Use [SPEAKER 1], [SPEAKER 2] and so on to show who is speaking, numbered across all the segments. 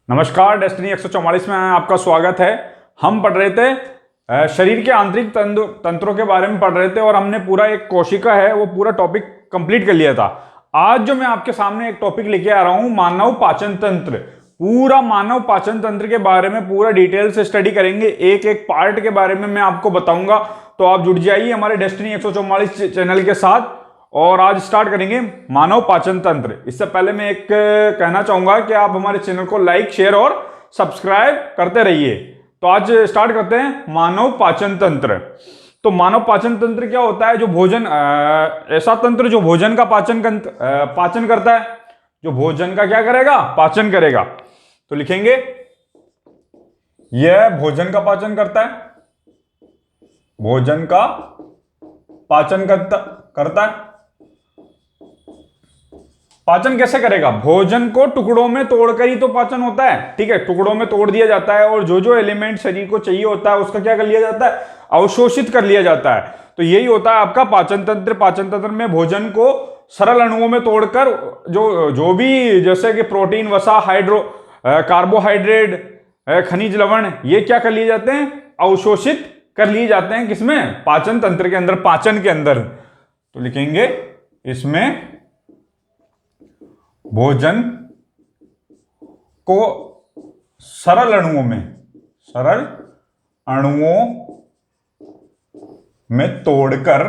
[SPEAKER 1] नमस्कार, डेस्टिनी 144 में आपका स्वागत है। हम पढ़ रहे थे शरीर के आंतरिक तंत्रों के बारे में पढ़ रहे थे और हमने पूरा एक कोशिका है वो पूरा टॉपिक कंप्लीट कर लिया था। आज जो मैं आपके सामने एक टॉपिक लेके आ रहा हूं, मानव पाचन तंत्र। पूरा मानव पाचन तंत्र के बारे में पूरा डिटेल से स्टडी करेंगे, एक एक पार्ट के बारे में मैं आपको बताऊंगा। तो आप जुड़ जाइए हमारे डेस्टिनी 144 चैनल के साथ और आज स्टार्ट करेंगे मानव पाचन तंत्र। इससे पहले मैं एक कहना चाहूंगा कि आप हमारे चैनल को लाइक, शेयर और सब्सक्राइब करते रहिए। तो आज स्टार्ट करते हैं मानव पाचन तंत्र। तो मानव पाचन तंत्र क्या होता है? जो भोजन ऐसा तंत्र जो भोजन का पाचन करता है, जो भोजन का क्या करेगा? पाचन करेगा। तो लिखेंगे यह भोजन का पाचन करता है, भोजन का पाचन करता है। पाचन कैसे करेगा? भोजन को टुकड़ों में तोड़कर ही तो पाचन होता है। ठीक है, टुकड़ों में तोड़ दिया जाता है और जो जो एलिमेंट शरीर को चाहिए होता है उसका क्या कर लिया जाता है? अवशोषित कर लिया जाता है। तो यही होता है आपका पाचन तंत्र। पाचन तंत्र में भोजन को सरल अणुओं में तोड़कर जो भी जैसे कि प्रोटीन, वसा, कार्बोहाइड्रेट, खनिज लवण, ये क्या कर लिए जाते हैं? अवशोषित कर लिए जाते हैं। किसमें? पाचन तंत्र के अंदर, पाचन के अंदर। तो लिखेंगे इसमें भोजन को सरल अणुओं में तोड़कर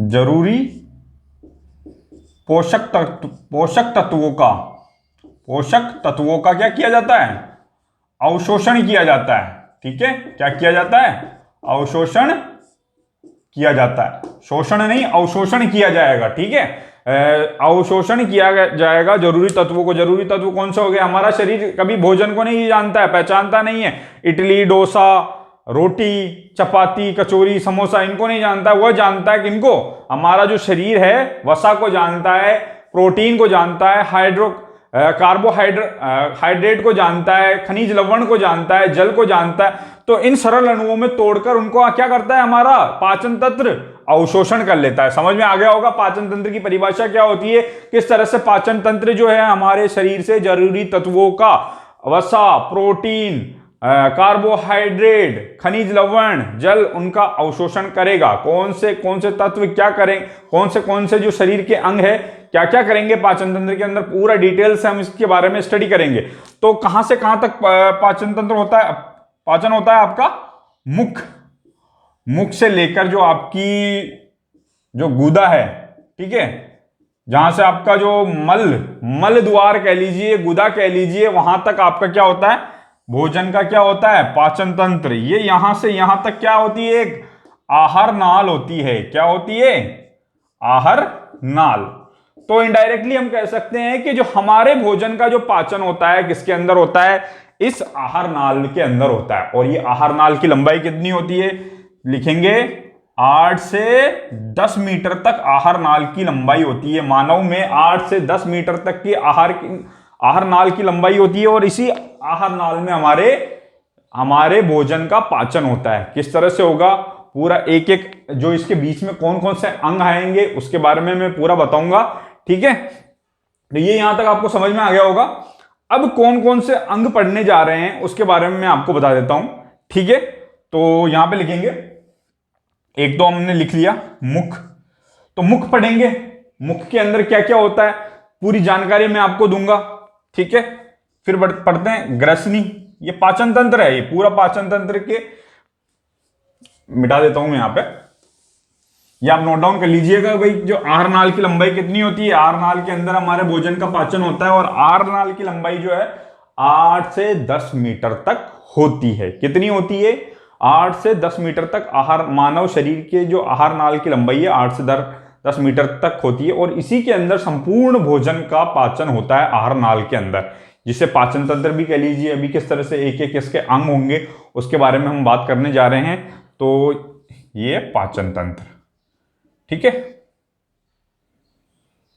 [SPEAKER 1] जरूरी पोषक तत्वों का क्या किया जाता है? अवशोषण किया जाता है। ठीक है, क्या किया जाता है? अवशोषण किया जाता है। शोषण नहीं, अवशोषण किया जाएगा। ठीक है, अवशोषण किया जाएगा जरूरी तत्वों को। जरूरी तत्व कौन सा हो गया? हमारा शरीर कभी भोजन को नहीं जानता है, पहचानता नहीं है। इडली, डोसा, रोटी, चपाती, कचौरी, समोसा, इनको नहीं जानता। वह जानता है किनको? हमारा जो शरीर है वसा को जानता है, प्रोटीन को जानता है, कार्बोहाइड्रेट को जानता है, खनिज लवण को जानता है, जल को जानता है। तो इन सरल अणुओं में तोड़कर उनको क्या करता है हमारा पाचन तंत्र? अवशोषण कर लेता है। समझ में आ गया होगा पाचन तंत्र की परिभाषा क्या होती है, किस तरह से पाचन तंत्र जो है हमारे शरीर से जरूरी तत्वों का, वसा, प्रोटीन, कार्बोहाइड्रेट, खनिज लवण, जल, उनका अवशोषण करेगा। कौन से तत्व क्या करें, कौन से जो शरीर के अंग है क्या क्या करेंगे पाचन तंत्र के अंदर, पूरा डिटेल से हम इसके बारे में स्टडी करेंगे। तो कहां से कहां तक पाचन तंत्र होता है? पाचन होता है आपका मुख से लेकर जो आपकी जो गुदा है, ठीक है, जहां से आपका जो मल द्वार कह लीजिए, गुदा कह लीजिए, वहां तक आपका क्या होता है? भोजन का क्या होता है? पाचन तंत्र। ये यहां से यहां तक क्या होती है? एक आहार नाल होती है। क्या होती है? आहार नाल। तो इनडायरेक्टली हम कह सकते हैं कि जो हमारे भोजन का जो पाचन होता है किसके अंदर होता है? इस आहार नाल के अंदर होता है। और ये आहार नाल की लंबाई कितनी होती है? लिखेंगे 8 से 10 मीटर तक आहार नाल की लंबाई होती है। मानव में 8 से 10 मीटर तक की आहार नाल की लंबाई होती है और इसी आहार नाल में हमारे भोजन का पाचन होता है। किस तरह से होगा? पूरा एक एक जो इसके बीच में कौन कौन से अंग आएंगे उसके बारे में मैं पूरा बताऊंगा। ठीक है, तो ये यहां तक आपको समझ में आ गया होगा। अब कौन कौन से अंग पढ़ने जा रहे हैं उसके बारे में मैं आपको बता देता हूं। ठीक है, तो यहां पे लिखेंगे, एक तो हमने लिख लिया मुख। तो मुख पढ़ेंगे, मुख के अंदर क्या क्या होता है पूरी जानकारी मैं आपको दूंगा। ठीक है, फिर पढ़ते हैं ग्रसनी। ये पाचन तंत्र है, ये पूरा पाचन तंत्र के मिटा देता हूं मैं यहां पे, ये आप नोट डाउन कर लीजिएगा भाई। जो आहार नाल की लंबाई कितनी होती है? आहार नाल के अंदर हमारे भोजन का पाचन होता है और आहार नाल की लंबाई जो है 8 से 10 मीटर तक होती है। कितनी होती है? 8 से 10 मीटर तक मानव शरीर के जो आहार नाल की लंबाई है 8 से 10 मीटर तक होती है और इसी के अंदर संपूर्ण भोजन का पाचन होता है आहार नाल के अंदर, जिसे पाचन तंत्र भी कह लीजिए। अभी किस तरह से एक एक इसके अंग होंगे उसके बारे में हम बात करने जा रहे हैं। तो ये पाचन तंत्र, ठीक है।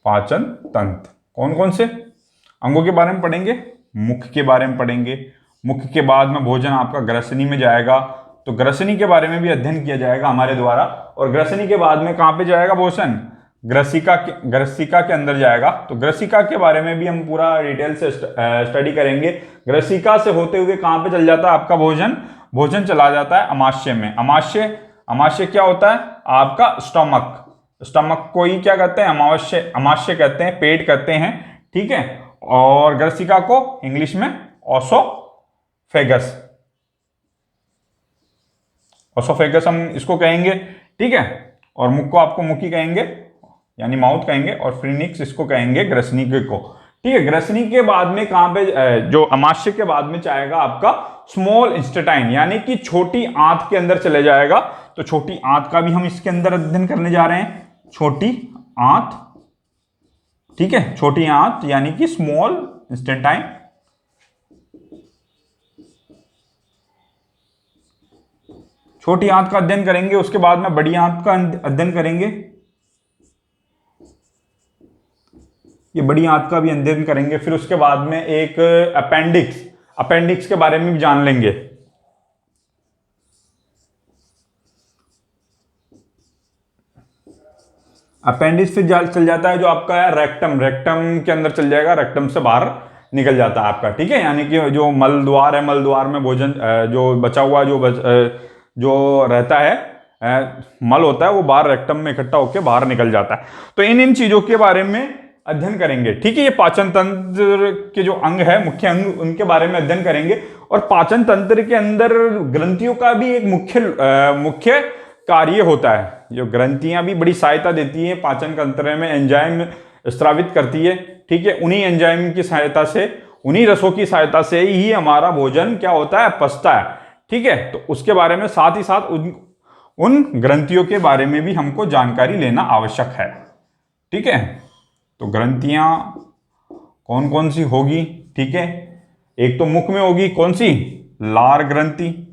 [SPEAKER 1] पाचन तंत्र कौन कौन से अंगों के बारे में पढ़ेंगे? मुख के बारे में पढ़ेंगे। मुख के बाद में भोजन आपका ग्रसनी में जाएगा, तो ग्रसनी के बारे में भी अध्ययन किया जाएगा हमारे द्वारा। और ग्रसनी के बाद में कहाँ पे जाएगा भोजन, ग्रसिका के अंदर जाएगा। तो ग्रसिका के बारे में भी हम पूरा डिटेल से स्टडी करेंगे। ग्रसिका से होते हुए कहाँ पे चल जाता है आपका भोजन चला जाता है अमाशय में। अमाशय क्या होता है आपका स्टमक को ही क्या कहते हैं, अमाशय कहते हैं, पेट कहते हैं, ठीक है। और ग्रसिका को इंग्लिश में ओसोफेगस हम इसको कहेंगे, ठीक है। और मुख को आपको मुखी कहेंगे यानी माउथ कहेंगे, और फ्रीनिक्स इसको कहेंगे ग्रसनी को, ठीक है। ग्रसनी के बाद में कहां पे, जो अमाशय के बाद में चाहेगा आपका स्मॉल इंस्टेटाइन यानी कि छोटी आंत के अंदर चले जाएगा। तो छोटी आंत का भी हम इसके अंदर अध्ययन करने जा रहे हैं। छोटी आंत, ठीक है, छोटी आंत यानी कि स्मॉल इंस्टेटाइन। छोटी आंत का अध्ययन करेंगे, उसके बाद में बड़ी आंत का अध्ययन करेंगे। ये बड़ी आंत का भी अध्ययन करेंगे। फिर उसके बाद में एक अपेंडिक्स के बारे में भी जान लेंगे। अपेंडिक्स फिर चल जाता है जो आपका रेक्टम के अंदर चल जाएगा, रेक्टम से बाहर निकल जाता है आपका, ठीक है। यानी कि जो मल द्वार है, मल द्वार में भोजन जो बचा हुआ जो रहता है, मल होता है, वो बाहर रेक्टम में इकट्ठा होकर बाहर निकल जाता है। तो इन चीजों के बारे में अध्ययन करेंगे, ठीक है। ये पाचन तंत्र के जो अंग है, मुख्य अंग, उनके बारे में अध्ययन करेंगे। और पाचन तंत्र के अंदर ग्रंथियों का भी एक मुख्य कार्य होता है। जो ग्रंथियां भी बड़ी सहायता देती है पाचन तंत्र में, एंजाइम स्रावित करती है, ठीक है। उन्हीं एंजाइम की सहायता से, उन्हीं रसों की सहायता से ही हमारा भोजन क्या होता है, पचता है, ठीक है। तो उसके बारे में साथ ही साथ उन ग्रंथियों के बारे में भी हमको जानकारी लेना आवश्यक है, ठीक है। तो ग्रंथियां कौन कौन सी होगी, ठीक है। एक तो मुख में होगी, कौन सी, लार ग्रंथि।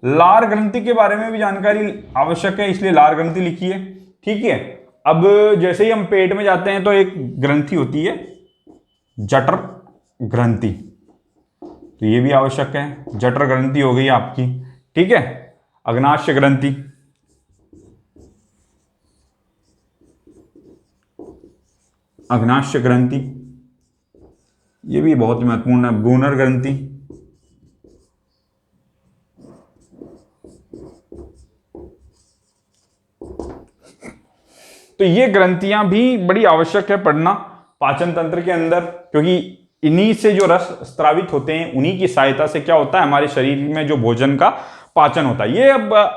[SPEAKER 1] लार ग्रंथि के बारे में भी जानकारी आवश्यक है, इसलिए लार ग्रंथि लिखिए, ठीक है। अब जैसे ही हम पेट में जाते हैं तो एक ग्रंथि होती है जठर ग्रंथि, तो ये भी आवश्यक है। जठर ग्रंथि हो गई आपकी, ठीक है। अग्नाशय ग्रंथि, अग्नाशय ग्रंथि ये भी बहुत महत्वपूर्ण है। ब्रूनर ग्रंथि, तो ये ग्रंथियां भी बड़ी आवश्यक है पढ़ना पाचन तंत्र के अंदर, क्योंकि इन्हीं से जो रस स्रावित होते हैं, उन्हीं की सहायता से क्या होता है, हमारे शरीर में जो भोजन का पाचन होता है। ये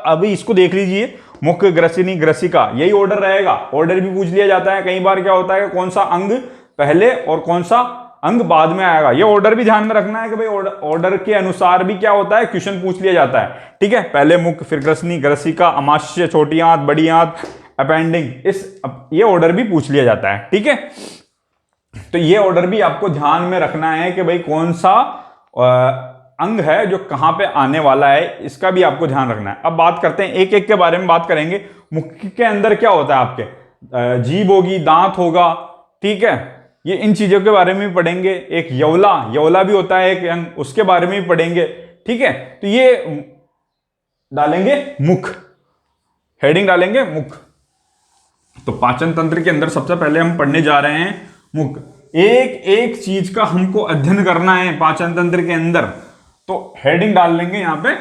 [SPEAKER 1] अभी इसको देख लीजिए, मुख, ग्रसनी, ग्रसिका, यही ऑर्डर रहेगा। ऑर्डर भी पूछ लिया जाता है कई बार, क्या होता है कौन सा अंग पहले और कौन सा अंग बाद में आएगा। ये ऑर्डर भी ध्यान में रखना है कि भाई ऑर्डर के अनुसार भी क्या होता है, क्वेश्चन पूछ लिया जाता है, ठीक है। पहले मुख, फिर ग्रसनी, ग्रसिका, अमाशय, छोटी आंत, बड़ी आंत, अपेंडिंग, ये ऑर्डर भी पूछ लिया जाता है, ठीक है। तो ये ऑर्डर भी आपको ध्यान में रखना है कि भाई कौन सा अंग है जो कहां पे आने वाला है, इसका भी आपको ध्यान रखना है। अब बात करते हैं, एक एक के बारे में बात करेंगे। मुख के अंदर क्या होता है आपके, जीभ होगी, दांत होगा, ठीक है। ये इन चीजों के बारे में भी पढ़ेंगे। एक यवला भी होता है एक अंग, उसके बारे में भी पढ़ेंगे, ठीक है। तो ये डालेंगे मुख, हेडिंग डालेंगे मुख। तो पाचन तंत्र के अंदर सबसे पहले हम पढ़ने जा रहे हैं मुख। एक एक चीज का हमको अध्ययन करना है पाचन तंत्र के अंदर, तो हेडिंग डाल लेंगे यहां पे,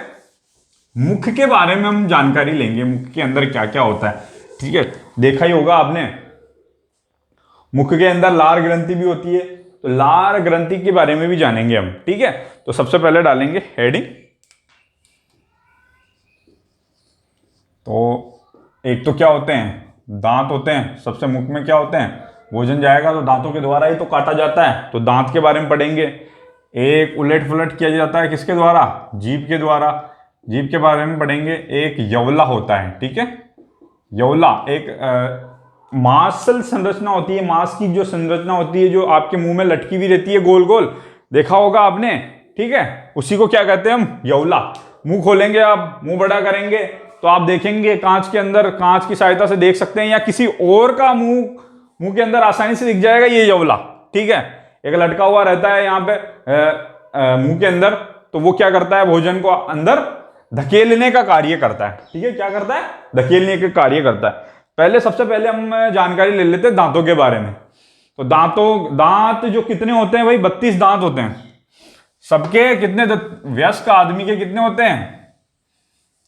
[SPEAKER 1] मुख के बारे में हम जानकारी लेंगे, मुख के अंदर क्या क्या होता है, ठीक है। देखा ही होगा आपने, मुख के अंदर लार ग्रंथि भी होती है, तो लार ग्रंथि के बारे में भी जानेंगे हम, ठीक है। तो सबसे पहले डालेंगे हेडिंग। तो एक तो क्या होते हैं, दांत होते हैं। सबसे मुख में क्या होते हैं, भोजन जाएगा तो दांतों के द्वारा ही तो काटा जाता है, तो दांत के बारे में पढ़ेंगे। एक उलट पुलट किया जाता है किसके द्वारा, जीभ के द्वारा, जीभ के बारे में पढ़ेंगे। एक यवला होता है, ठीक है। यवला एक मांसल संरचना होती है, मांस की जो संरचना होती है जो आपके मुंह में लटकी हुई रहती है गोल गोल, देखा होगा आपने, ठीक है। उसी को क्या कहते हैं हम, यवला। मुंह खोलेंगे आप, मुंह बड़ा करेंगे तो आप देखेंगे कांच के अंदर, कांच की सहायता से देख सकते हैं, या किसी और का मुंह के अंदर आसानी से दिख जाएगा, ये यवला, ठीक है। एक लटका हुआ रहता है यहाँ पे मुंह के अंदर, तो वो क्या करता है, भोजन को अंदर धकेलने का कार्य करता है। ठीक है, क्या करता है? धकेलने का कार्य करता है। सबसे पहले हम जानकारी ले लेते हैं दांतों के बारे में। तो दांत जो कितने होते हैं भाई? 32 दांत होते हैं। सबके कितने? वयस्क आदमी के कितने होते हैं?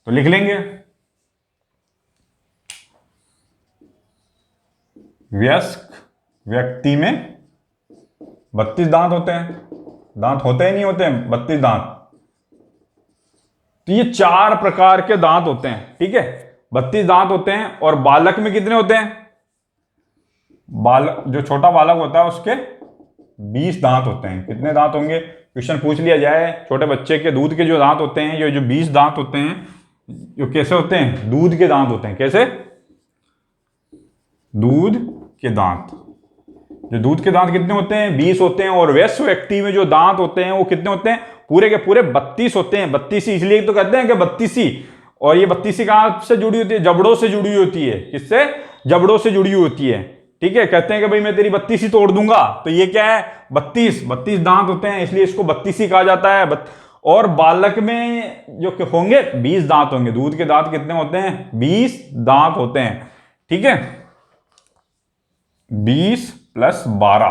[SPEAKER 1] तो लिख लेंगे, वयस्क व्यक्ति में 32 दांत होते हैं। दांत होते ही नहीं होते हैं 32 दांत। तो ये 4 प्रकार के दांत होते हैं। ठीक है, 32 दांत होते हैं। और बालक में कितने होते हैं? बालक, जो छोटा बालक होता है उसके 20 दांत होते हैं। कितने दांत होंगे? क्वेश्चन पूछ लिया जाए, छोटे बच्चे के दूध के जो दांत होते हैं, ये जो 20 दांत होते हैं, जो कैसे होते हैं? दूध के दांत होते हैं। कैसे? दूध के दांत। जो दूध के दांत कितने होते हैं? 20 होते हैं। और वयस्क व्यक्ति में जो दांत होते हैं वो कितने होते हैं? पूरे के पूरे 32 होते हैं। 32 इसलिए तो कहते हैं कि 32। और ये 32 कहां से जुड़ी होती है? जबड़ों से जुड़ी होती है। किससे? जबड़ों से जुड़ी होती है। ठीक है, कहते हैं कि भाई मैं तेरी 32 तोड़ दूंगा। तो ये क्या है? 32 दांत होते हैं, इसलिए इसको 32 कहा जाता है। और बालक में जो होंगे 20 दांत होंगे। दूध के दांत कितने होते हैं? 20 दांत होते हैं। ठीक है, 20 + 12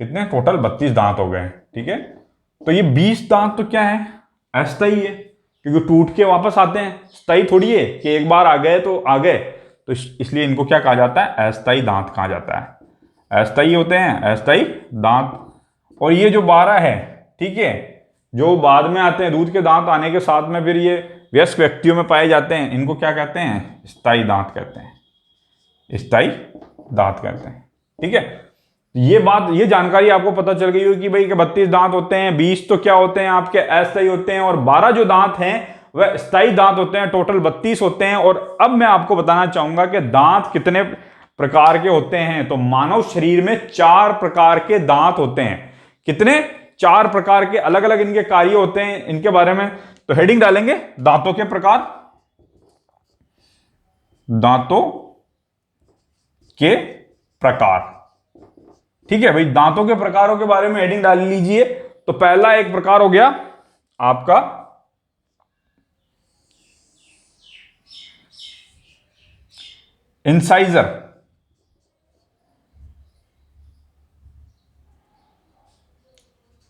[SPEAKER 1] कितने? टोटल 32 दांत हो गए। ठीक है, तो ये 20 दांत तो क्या है? अस्थायी है, क्योंकि टूट के वापस आते हैं। स्थायी थोड़ी है कि एक बार आ गए तो आ गए। तो इसलिए इनको क्या कहा जाता है? अस्थायी दांत कहा जाता है। अस्थायी होते हैं, अस्थायी दांत। और ये जो 12 है, ठीक है, जो बाद में आते हैं, दूध के दांत आने के साथ में फिर ये वयस्क व्यक्तियों में पाए जाते हैं, इनको क्या कहते हैं? स्थायी दांत कहते हैं। स्थायी दांत कहते हैं। ठीक है, ये जानकारी आपको पता चल गई हो कि भाई 32 दांत होते हैं, 20 तो क्या होते हैं? आपके अस्थायी होते हैं, और 12 जो दांत हैं वह स्थायी दांत होते हैं। टोटल 32 होते हैं। और अब मैं आपको बताना चाहूंगा कि दांत कितने प्रकार के होते हैं। तो मानव शरीर में 4 प्रकार के दांत होते हैं। कितने? 4 प्रकार के। अलग अलग इनके कार्य होते हैं। इनके बारे में तो हेडिंग डालेंगे, दांतों के प्रकार। दांतों के प्रकार। ठीक है भाई, दांतों के प्रकारों के बारे में हेडिंग डाल लीजिए। तो पहला एक प्रकार हो गया आपका इंसाइजर।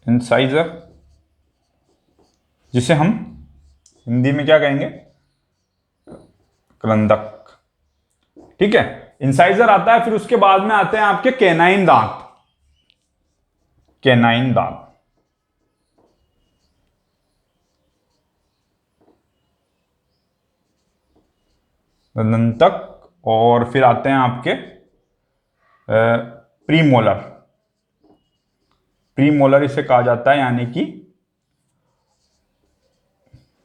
[SPEAKER 1] इंसाइजर, जिसे हम हिंदी में क्या कहेंगे? क्रंदक। ठीक है, इंसाइजर आता है। फिर उसके बाद में आते हैं आपके कैनाइन दांत। कैनाइन दांत, दंतक। और फिर आते हैं आपके प्रीमोलर। प्रीमोलर इसे कहा जाता है, यानी कि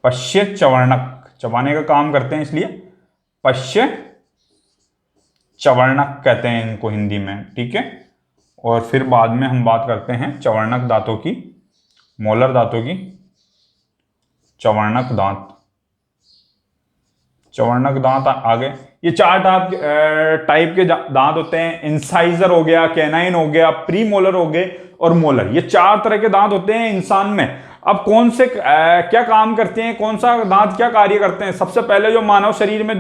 [SPEAKER 1] पश्य चवर्णक। चबाने का काम करते हैं, इसलिए पश्य चवर्णक कहते हैं इनको हिंदी में। ठीक है, और फिर बाद में हम बात करते हैं चवर्णक दांतों की, मोलर दांतों की। चवर्णक दांत, चवर्णक दांत आ गए। ये 4 टाइप के दांत होते हैं। इंसाइजर हो गया, कैनाइन हो गया, प्रीमोलर हो गए और मोलर। ये 4 तरह के दांत होते हैं इंसान में। अब कौन से क्या काम करते हैं, कौन सा दांत क्या कार्य करते हैं? सबसे पहले जो मानव शरीर में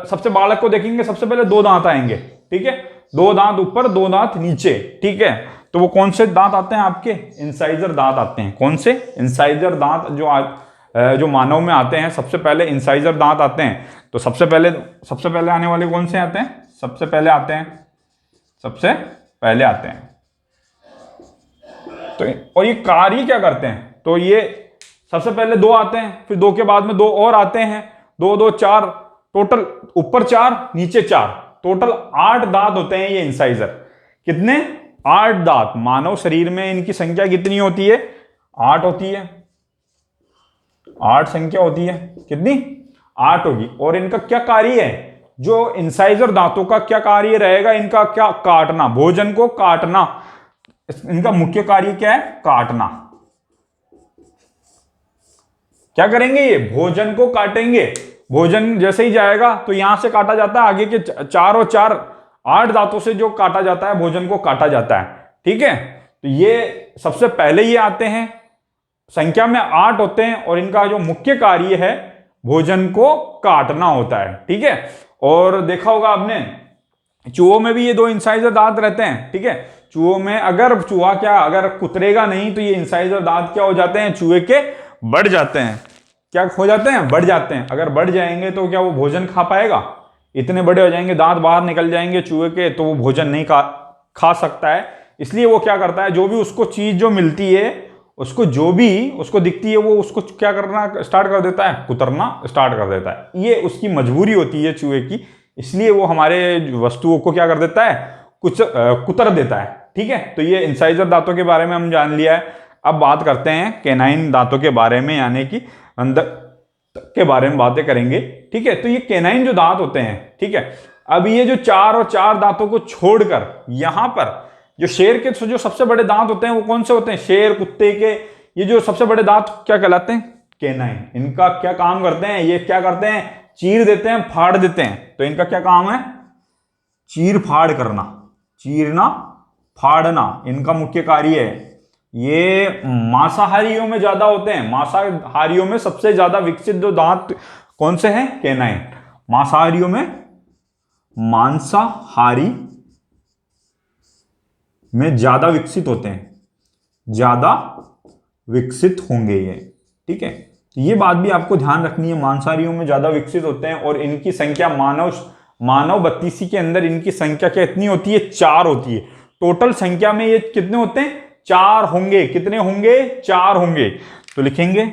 [SPEAKER 1] सबसे बालक को देखेंगे, सबसे पहले 2 दांत आएंगे। ठीक है, 2 दांत ऊपर, 2 दांत नीचे। ठीक है, तो वो कौन से दांत आते हैं? आपके इंसाइजर दांत आते हैं। कौन से? इंसाइजर दांत जो मानव में आते हैं, सबसे पहले इंसाइजर दांत आते हैं। तो सबसे पहले आने वाले कौन से आते हैं? सबसे पहले आते हैं। तो और ये कार्य क्या करते हैं? तो ये सबसे पहले 2 आते हैं, फिर 2 के बाद में 2 और आते हैं। 2 2 4, टोटल ऊपर 4 नीचे 4, टोटल 8 दांत होते हैं ये इंसाइजर। कितने? 8 दांत। मानव शरीर में इनकी संख्या कितनी होती है? 8 होती है। 8 संख्या होती है। कितनी? 8 होगी। और इनका क्या कार्य है? जो इंसाइजर दांतों का क्या कार्य रहेगा? इनका क्या? काटना, भोजन को काटना। इनका मुख्य कार्य क्या है? काटना। क्या करेंगे ये? भोजन को काटेंगे। भोजन जैसे ही जाएगा तो यहां से काटा जाता है, आगे के 4 और 4 8 दांतों से जो काटा जाता है, भोजन को काटा जाता है। ठीक है, तो ये सबसे पहले ये आते हैं। संख्या में 8 होते हैं और इनका जो मुख्य कार्य है भोजन को काटना होता है। ठीक है, और देखा होगा आपने चूहों में भी ये 2 इंसाइजर दांत रहते हैं। ठीक है, चूहों में अगर चूहा अगर कुतरेगा नहीं तो ये इंसाइजर दांत क्या हो जाते हैं, चूहे के बढ़ जाते हैं। क्या हो जाते हैं, बढ़ जाते हैं। अगर बढ़ जाएंगे तो क्या वो भोजन खा पाएगा, इतने बड़े हो जाएंगे, दांत बाहर निकल जाएंगे चूहे के, तो वो भोजन नहीं खा सकता है। इसलिए वो क्या करता है, जो भी उसको चीज जो मिलती है, उसको जो भी उसको दिखती है, वो उसको क्या करना स्टार्ट कर देता है, कुतरना स्टार्ट कर देता है। ये उसकी मजबूरी होती है चूहे की, इसलिए वो हमारे वस्तुओं को क्या कर देता है, कुछ कुतर देता है। ठीक है, तो ये इंसाइजर दांतों के बारे में हम जान लिया है। अब बात करते हैं कैनाइन दांतों के बारे में, यानी कि अंदर के बारे में बातें करेंगे। ठीक है, तो ये कैनाइन जो दांत होते हैं, ठीक है, अब ये जो 4 और 4 दांतों को छोड़कर यहां पर जो शेर के जो सबसे बड़े दांत होते हैं वो कौन से होते हैं, शेर कुत्ते के ये जो सबसे बड़े दांत क्या कहलाते हैं, कैनाइन। इनका क्या काम करते हैं, ये क्या करते हैं, चीर देते हैं, फाड़ देते हैं। तो इनका क्या काम है, चीर फाड़ करना, चीरना फाड़ना इनका मुख्य कार्य है। ये मांसाहारियों में ज्यादा होते हैं, मांसाहारियों में सबसे ज्यादा विकसित जो दांत कौन से हैं, कैनाइन। मांसाहारियों में, मांसाहारी में ज्यादा विकसित होते हैं, ज्यादा विकसित होंगे ये। ठीक है, तो ये बात भी आपको ध्यान रखनी है, मांसाहारियों में ज्यादा विकसित होते हैं और इनकी संख्या मानव बत्तीसी के अंदर इनकी संख्या क्या इतनी होती है, 4 होती है। टोटल संख्या में ये कितने होते हैं, 4 होंगे। कितने होंगे, 4 होंगे। तो लिखेंगे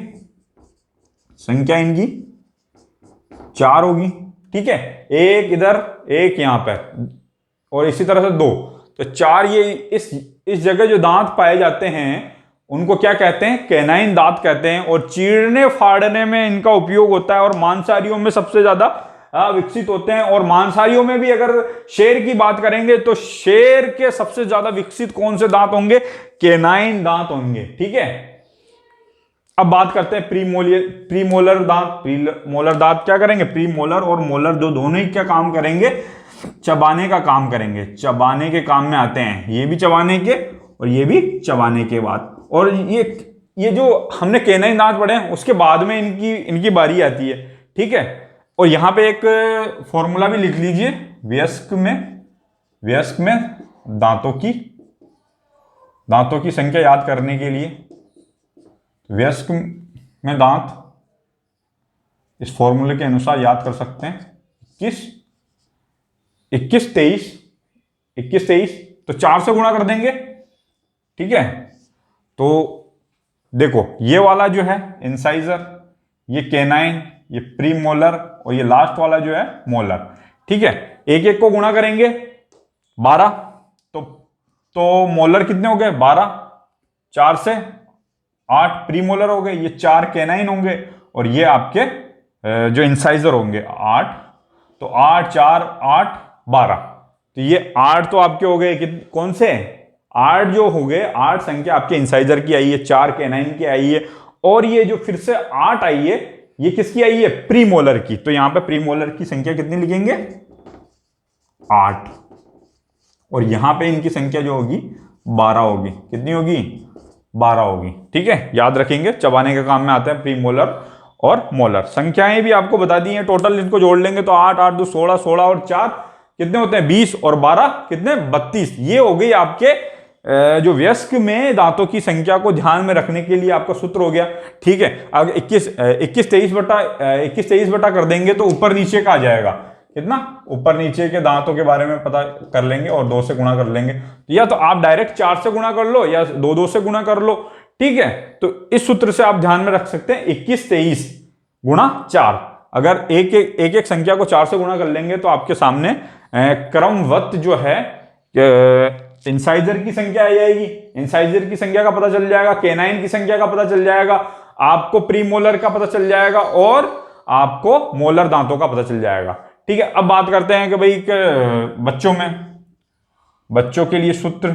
[SPEAKER 1] संख्या इनकी 4 होगी। ठीक है, एक इधर एक यहां पर और इसी तरह से 2, तो 4 ये इस जगह जो दांत पाए जाते हैं उनको क्या कहते हैं, कैनाइन दांत कहते हैं। और चीरने फाड़ने में इनका उपयोग होता है और मांसाहारियों में सबसे ज्यादा विकसित होते हैं। और मांसाहारियों में भी अगर शेर की बात करेंगे तो शेर के सबसे ज्यादा विकसित कौन से दांत होंगे, कैनाइन दांत होंगे। ठीक है, अब बात करते हैं प्रीमोलर दांत। प्रीमोलर दांत क्या करेंगे, प्रीमोलर और मोलर जो दोनों ही क्या काम करेंगे, चबाने का काम करेंगे, चबाने के काम में आते हैं। ये भी चबाने के और ये भी चबाने के बाद। और ये जो हमने कैनाइन दांत पढ़े हैं उसके बाद में इनकी बारी आती है। ठीक है, और यहां पे एक फॉर्मूला भी लिख लीजिए, वयस्क में दांतों की संख्या याद करने के लिए। वयस्क में दांत इस फॉर्मूले के अनुसार याद कर सकते हैं, 21 23, तो 4 से गुणा कर देंगे। ठीक है, तो देखो ये वाला जो है इंसाइजर, ये कैनाइन, ये प्रीमोलर और ये लास्ट वाला जो है मोलर। ठीक है, एक एक को गुणा करेंगे 12, तो मोलर कितने हो गए 12, 4 से 8 प्रीमोलर हो गए, ये 4 कैनाइन होंगे और ये आपके जो इंसाइजर होंगे 8, तो 8 4 8 12, तो ये 8 तो आपके हो गए कौन से, 8 जो हो गए, 8 संख्या आपके इंसाइजर की आई है, 4 कैनाइन की आई है और ये जो फिर से 8 आई है ये किसकी आई है, प्रीमोलर की। तो यहां पे प्रीमोलर की संख्या कितनी लिखेंगे, 8, और यहां पे इनकी संख्या जो होगी 12 होगी। कितनी होगी, 12 होगी। ठीक है, याद रखेंगे, चबाने के काम में आते हैं प्रीमोलर और मोलर। संख्याएं भी आपको बता दी हैं, टोटल इनको जोड़ लेंगे तो 8 8 2 16, 16 और 4 कितने होते हैं 20 और 12 कितने 32। ये हो गई आपके जो वयस्क में दांतों की संख्या को ध्यान में रखने के लिए आपका सूत्र हो गया। ठीक है, अगर 21 23 बटा कर देंगे तो ऊपर नीचे का आ जाएगा, कितना, ऊपर नीचे के दांतों के बारे में पता कर लेंगे और 2 से गुणा कर लेंगे। या तो आप डायरेक्ट 4 से गुणा कर लो या 2 से गुणा कर लो। ठीक है, तो इस सूत्र से आप ध्यान में रख सकते हैं 21 23 गुणा 4। अगर एक संख्या को 4 से गुणा कर लेंगे तो आपके सामने क्रमवत जो है इंसाइजर की संख्या आ जाएगी, इंसाइजर की संख्या का पता चल जाएगा, कैनाइन की संख्या का पता चल जाएगा, आपको प्रीमोलर का पता चल जाएगा और आपको मोलर दांतों का पता चल जाएगा। ठीक है, अब बात करते हैं कि भाई बच्चों के लिए सूत्र,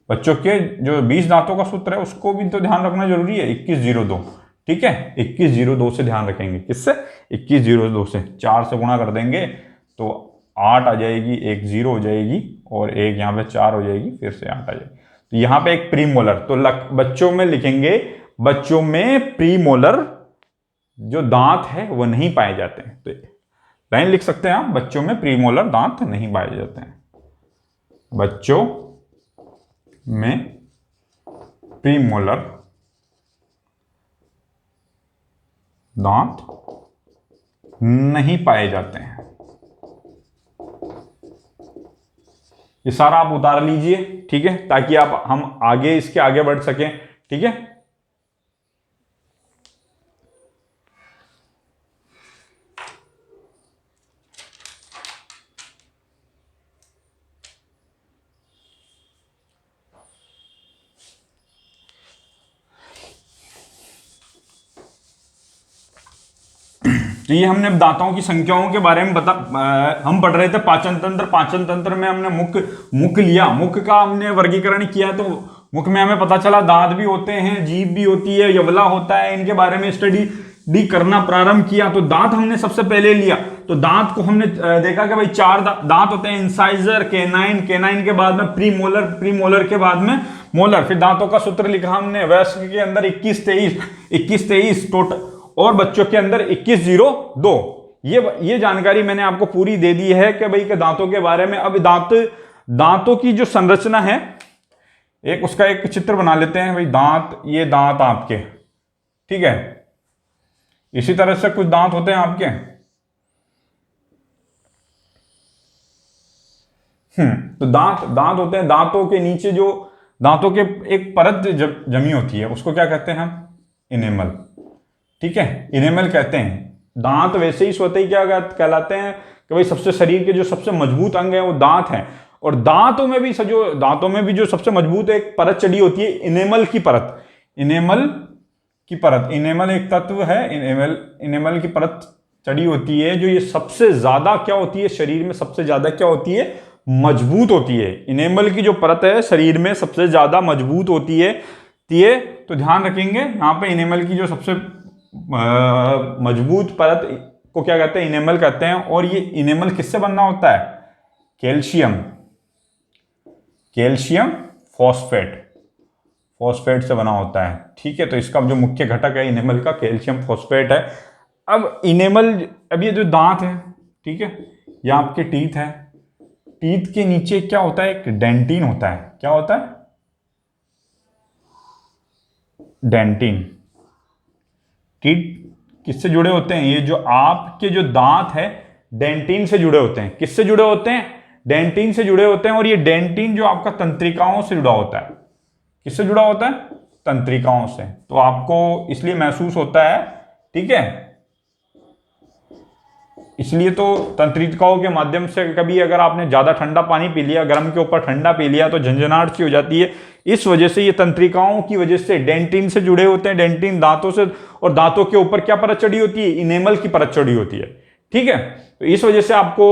[SPEAKER 1] बच्चों के जो 20 दांतों का सूत्र है उसको भी तो ध्यान रखना जरूरी है, 2102। ठीक है, 2102 से ध्यान रखेंगे, किससे, 2102 से। 4 से गुणा कर देंगे तो 8 आ जाएगी, एक 0 हो जाएगी और एक यहाँ पे 4 हो जाएगी, फिर से 8 आ जाएगी। तो यहां पे एक प्रीमोलर, तो बच्चों में लिखेंगे, बच्चों में प्रीमोलर जो दांत है वो नहीं पाए जाते हैं। तो लाइन लिख सकते हैं आप, बच्चों में प्रीमोलर दांत नहीं पाए जाते हैं, बच्चों में प्रीमोलर दांत नहीं पाए जाते हैं। ये सारा आप उतार लीजिए, ठीक है, ताकि आप हम आगे इसके आगे बढ़ सकें, ठीक है। तो ये हमने दांतों की संख्याओं के बारे में हम पढ़ रहे थे पाचन तंत्र। पाचन तंत्र में हमने मुख लिया, मुख का हमने वर्गीकरण किया, तो मुख में हमें पता चला दांत भी होते हैं, जीभ भी होती है, यवला होता है, इनके बारे में स्टडी करना प्रारंभ किया। तो दांत हमने सबसे पहले लिया, तो दांत को हमने देखा कि भाई 4 दांत होते हैं, इंसाइजर, केनाइन, केनाइन के बाद में प्रीमोलर, प्रीमोलर के बाद में मोलर। फिर दांतों का सूत्र लिखा हमने, वयस्क के अंदर 21-23 टोटल, और बच्चों के अंदर 21-02। ये जानकारी मैंने आपको पूरी दे दी है कि भाई के दांतों के बारे में। अब दांतों की जो संरचना है, उसका एक चित्र बना लेते हैं भाई। दांत, ये दांत आपके, ठीक है, इसी तरह से कुछ दांत होते हैं आपके। तो दांत होते हैं, दांतों के नीचे जो दांतों के एक परत जमी होती है, उसको क्या कहते हैं हम? इनेमल, ठीक है, इनेमल कहते हैं। दांत वैसे ही स्वतः ही क्या कहलाते हैं कि भाई सबसे शरीर के जो सबसे मजबूत अंग है वो दांत है। और दांतों में भी जो सबसे मजबूत एक परत चढ़ी होती है, इनेमल की परत। इनेमल एक तत्व है, इनेमल की परत चढ़ी होती है, जो ये सबसे ज्यादा क्या होती है, शरीर में सबसे ज्यादा क्या होती है, मजबूत होती है। इनेमल की जो परत है शरीर में सबसे ज्यादा मजबूत होती है। तो ध्यान रखेंगे, यहाँ पे इनेमल की जो सबसे मजबूत परत को क्या कहते हैं? इनेमल कहते हैं। और ये इनेमल किससे बनना होता है? कैल्शियम फॉस्फेट से बना होता है, ठीक है। तो इसका जो मुख्य घटक है इनेमल का, कैल्शियम फॉस्फेट है। अब ये जो दांत है, ठीक है, ये आपके टीथ है। टीथ के नीचे क्या होता है? एक डेंटिन होता है। क्या होता है? डेंटिन। टीथ किससे जुड़े होते हैं? ये जो आपके जो दांत है डेंटिन से जुड़े होते हैं। किससे जुड़े होते हैं? डेंटिन से जुड़े होते हैं। और ये डेंटिन जो आपका तंत्रिकाओं से जुड़ा होता है। किससे जुड़ा होता है? तंत्रिकाओं से। तो आपको इसलिए महसूस होता है, ठीक है, इसलिए तो तंत्रिकाओं के माध्यम से कभी अगर आपने ज्यादा ठंडा पानी पी लिया, गर्म के ऊपर ठंडा पी लिया, तो झंझनाहट सी हो जाती है। इस वजह से ये तंत्रिकाओं की वजह से डेंटिन से जुड़े होते हैं। डेंटिन दांतों से, और दांतों के ऊपर क्या परत चढ़ी होती है? इनेमल की परत चढ़ी होती है, ठीक है। तो इस वजह से आपको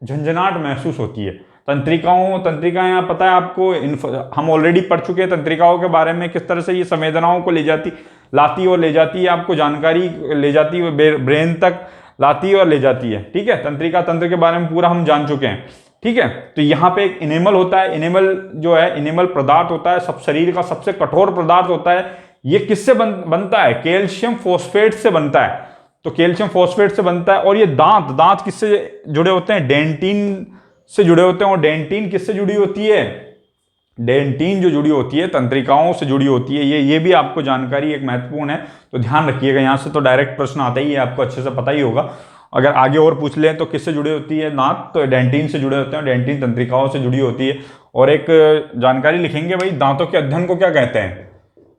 [SPEAKER 1] झंझनाहट महसूस होती है। तंत्रिकाएं पता है आपको, हम ऑलरेडी पढ़ चुके हैं तंत्रिकाओं के बारे में, किस तरह से ये संवेदनाओं को लाती और ले जाती है, आपको जानकारी ले जाती है, ब्रेन तक लाती है और ले जाती है, ठीक है। तंत्र के बारे में पूरा हम जान चुके हैं, ठीक है। तो यहाँ पे एक इनेमल होता है। इनेमल जो है, इनेमल पदार्थ होता है, सब शरीर का सबसे कठोर पदार्थ होता है। ये किससे बनता है? कैल्शियम फॉस्फेट से बनता है। तो कैल्शियम फॉस्फेट से बनता है। और ये दांत किससे जुड़े होते हैं? डेंटिन से जुड़े होते हैं। और डेंटिन किससे जुड़ी होती है? डेंटिन जो जुड़ी होती है तंत्रिकाओं से जुड़ी होती है। ये भी आपको जानकारी एक महत्वपूर्ण है, तो ध्यान रखिएगा। यहाँ से तो डायरेक्ट प्रश्न आता ही है, आपको अच्छे से पता ही होगा। अगर आगे और पूछ लें तो किससे जुड़ी होती है दांत? तो डेंटिन से जुड़े होते हैं। डेंटिन तंत्रिकाओं से जुड़ी होती है। और एक जानकारी लिखेंगे भाई, दांतों के अध्ययन को क्या कहते हैं?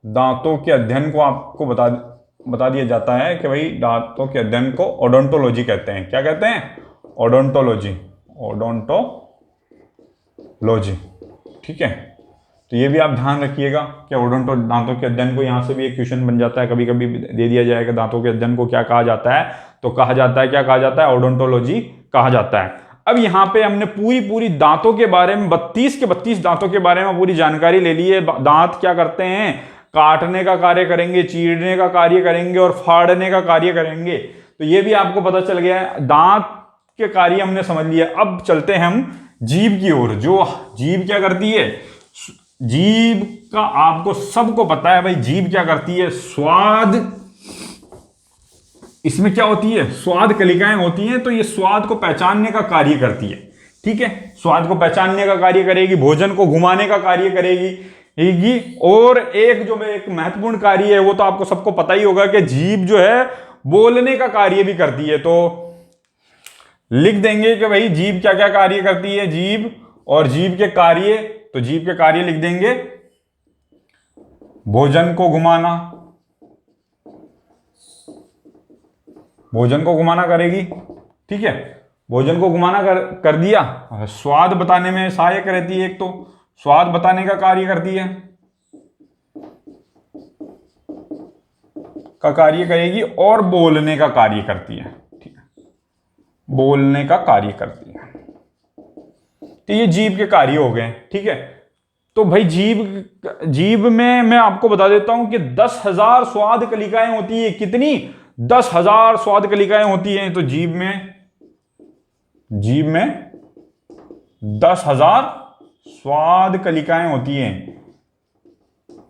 [SPEAKER 1] दांतों के अध्ययन को आपको बता दिया जाता है कि भाई दांतों के अध्ययन को ओडोंटोलॉजी कहते हैं। क्या कहते हैं? ओडोंटोलॉजी, ठीक है। तो ये भी आप ध्यान रखिएगा कि दांतों के अध्ययन को, यहाँ से भी एक क्वेश्चन बन जाता है, कभी कभी दे दिया जाएगा दांतों के अध्ययन को क्या कहा जाता है? तो क्या कहा जाता है? ओडोंटोलॉजी कहा जाता है। अब यहाँ पे हमने पूरी दांतों के बारे में 32 के 32 दांतों के बारे में पूरी जानकारी ले ली है। दांत क्या करते हैं? काटने का कार्य करेंगे, चीरने का कार्य करेंगे और फाड़ने का कार्य करेंगे। तो ये भी आपको पता चल गया है। दांत के कार्य हमने समझ लिया। अब चलते हैं हम जीभ की ओर। जो जीभ क्या करती है? जीभ का आपको सबको पता है भाई, जीभ क्या करती है, स्वाद, इसमें क्या होती है, स्वाद कलिकाएं होती हैं, तो ये स्वाद को पहचानने का कार्य करती है। ठीक है, स्वाद को पहचानने का कार्य करेगी, भोजन को घुमाने का कार्य करेगी। और एक जो एक महत्वपूर्ण कार्य है वो तो आपको सबको पता ही होगा कि जीभ जो है बोलने का कार्य भी करती है। तो लिख देंगे कि भाई जीभ क्या क्या कार्य करती है, जीभ और जीभ के कार्य, तो जीभ के कार्य लिख देंगे, भोजन को घुमाना, भोजन को घुमाना करेगी। ठीक है, भोजन को घुमाना कर दिया। स्वाद बताने में सहायक रहती है, एक तो स्वाद बताने का कार्य करती है, का कार्य करेगी, और बोलने का कार्य करती है। ठीक है, बोलने का कार्य करती है। तो ये जीभ के कार्य हो गए। ठीक है, तो भाई जीभ में मैं आपको बता देता हूं कि 10,000 स्वाद कलिकाएं होती है। कितनी? 10,000 स्वाद कलिकाएं होती हैं। तो जीभ में 10,000 स्वाद कलिकाएं होती हैं।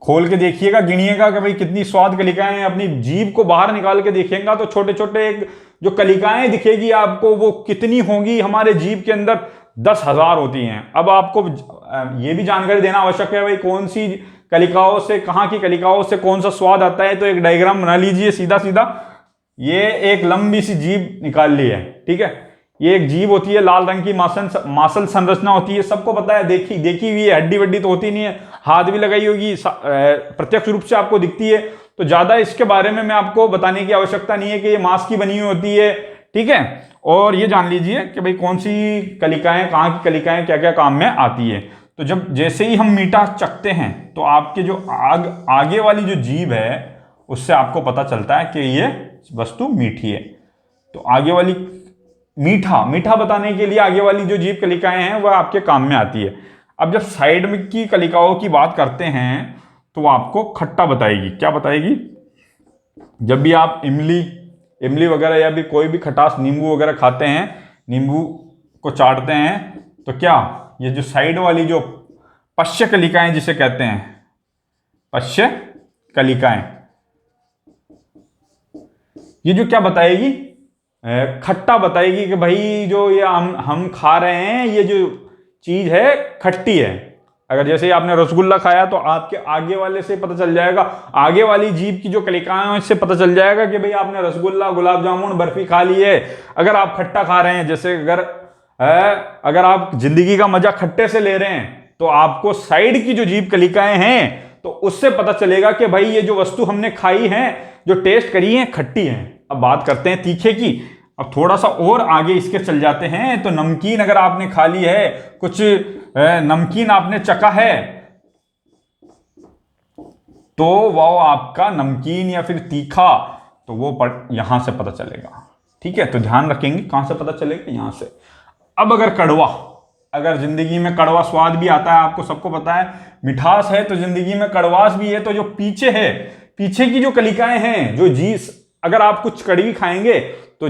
[SPEAKER 1] खोल के देखिएगा, गिनिएगा कि भाई कितनी स्वाद कलिकाएं हैं। अपनी जीभ को बाहर निकाल के देखिएगा तो छोटे छोटे एक जो कलिकाएं दिखेगी आपको, वो कितनी होंगी हमारे जीभ के अंदर, 10,000 होती हैं। अब आपको ये भी जानकारी देना आवश्यक है भाई, कौन सी कलिकाओं से, कहां की कलिकाओं से कौन सा स्वाद आता है। तो एक डायग्राम बना लीजिए सीधा सीधा। ये एक लंबी सी जीभ निकाल ली है। ठीक है, ये एक जीभ होती है, लाल रंग की मांसल संरचना होती है, सबको पता है, देखी हुई है, हड्डी वड्डी तो होती नहीं है, हाथ भी लगाई होगी, प्रत्यक्ष रूप से आपको दिखती है। तो ज्यादा इसके बारे में मैं आपको बताने की आवश्यकता नहीं है कि ये मांस की बनी हुई होती है। ठीक है, और ये जान लीजिए कि भाई कौन सी कलिकाएं, कहाँ की कलिकाएं क्या क्या काम में आती है। तो जब जैसे ही हम मीठा चखते हैं तो आपके जो आगे वाली जो जीभ है उससे आपको पता चलता है कि ये वस्तु मीठी है। तो आगे वाली मीठा बताने के लिए आगे वाली जो जीभ कलिकाएं हैं वह आपके काम में आती है। अब जब साइड में की कलिकाओं की बात करते हैं तो वो आपको खट्टा बताएगी। क्या बताएगी? जब भी आप इमली वगैरह या भी कोई भी खटास, नींबू वगैरह खाते हैं, नींबू को चाटते हैं, तो क्या ये जो साइड वाली जो पश्य कलिकाएं जिसे कहते हैं, पश्य कलिकाएं, ये जो क्या बताएगी, खट्टा बताएगी कि भाई जो ये हम खा रहे हैं ये जो चीज है खट्टी है। अगर जैसे आपने रसगुल्ला खाया तो आपके आगे वाले से पता चल जाएगा, आगे वाली जीभ की जो कलिकाएं हैं इससे पता चल जाएगा कि भाई आपने रसगुल्ला, गुलाब जामुन, बर्फी खा ली है। अगर आप खट्टा खा रहे हैं, जैसे अगर आप जिंदगी का मजा खट्टे से ले रहे हैं तो आपको साइड की जो जीभ कलिकाएं हैं तो उससे पता चलेगा कि भाई ये जो वस्तु हमने खाई है, जो टेस्ट करी है, खट्टी है। अब बात करते हैं तीखे की। अब थोड़ा सा और आगे इसके चल जाते हैं तो नमकीन अगर आपने खा ली है, कुछ नमकीन आपने चखा है, तो वो आपका नमकीन या फिर तीखा, तो वो यहां से पता चलेगा। ठीक है, तो ध्यान रखेंगे कहां से पता चलेगा, यहां से। अब अगर कड़वा, अगर जिंदगी में कड़वा स्वाद भी आता है, आपको सबको पता है मिठास है तो जिंदगी में कड़वास भी है। तो जो पीछे है, पीछे की जो कलिकाएं हैं, जो अगर आप कुछ कड़वी खाएंगे तो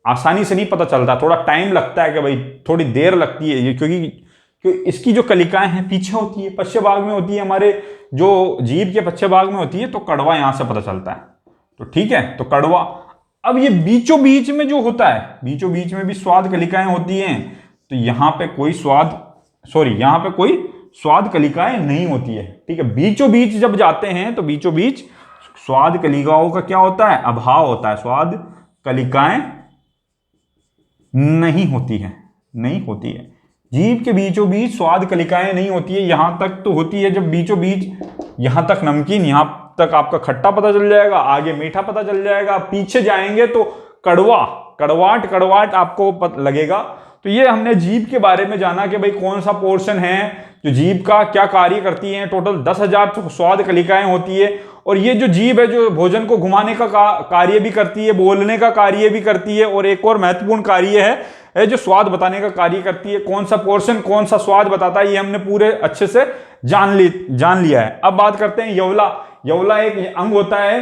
[SPEAKER 1] आसानी से नहीं पता चलता, थोड़ा टाइम लगता है कि भाई थोड़ी देर लगती है ये, क्योंकि इसकी जो कलिकाएं हैं पीछे होती है, पश्चिम भाग में होती है, हमारे जो जीभ के पश्चिम भाग में होती है। तो कड़वा यहां से पता चलता है। तो ठीक है, तो कड़वा। अब ये बीचों बीच में जो होता है, बीचों बीच में भी स्वाद कलिकाएं होती हैं। तो यहां पे कोई यहां पे कोई स्वाद कलिकाएं नहीं होती है। ठीक है, बीचों बीच जब जाते हैं तो बीचों बीच स्वाद कलिकाओं का क्या होता है, अभाव होता है, स्वाद कलिकाएं नहीं होती है। जीभ के बीचों बीच स्वाद कलिकाएं नहीं होती है। यहां तक तो होती है जब बीचों बीच, यहां तक नमकीन, यहां तक आपका खट्टा पता चल जाएगा, आगे मीठा पता चल जाएगा, पीछे जाएंगे तो कड़वाट आपको लगेगा। तो ये हमने जीभ के बारे में जाना कि भाई कौन सा पोर्शन है जो जीभ का क्या कार्य करती है। टोटल 10,000 स्वाद कलिकाएं होती है। और ये जो जीभ है जो भोजन को घुमाने का कार्य भी करती है, बोलने का कार्य भी करती है, और एक और महत्वपूर्ण कार्य है जो स्वाद बताने का कार्य करती है। कौन सा पोर्शन कौन सा स्वाद बताता है ये हमने पूरे अच्छे से जान लिया है। अब बात करते हैं यवला एक अंग होता है,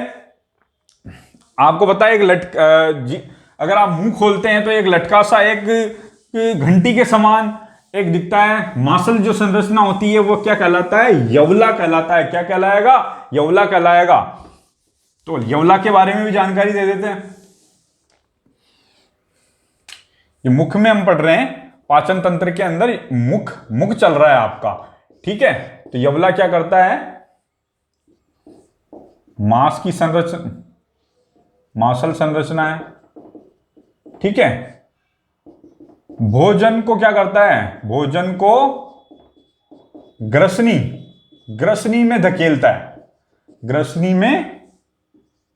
[SPEAKER 1] आपको पता है, एक अगर आप मुंह खोलते हैं तो एक लटका सा, एक घंटी के समान एक दिखता है मांसल जो संरचना होती है वो क्या कहलाता है, यवला कहलाता है। क्या कहलाएगा, यवला कहलाएगा। तो यवला के बारे में भी जानकारी दे देते हैं। ये मुख में हम पढ़ रहे हैं, पाचन तंत्र के अंदर मुख चल रहा है आपका, ठीक है। तो यवला क्या करता है, मांस की संरचना, मांसल संरचना है, ठीक है। भोजन को क्या करता है, भोजन को ग्रसनी में धकेलता है, ग्रसनी में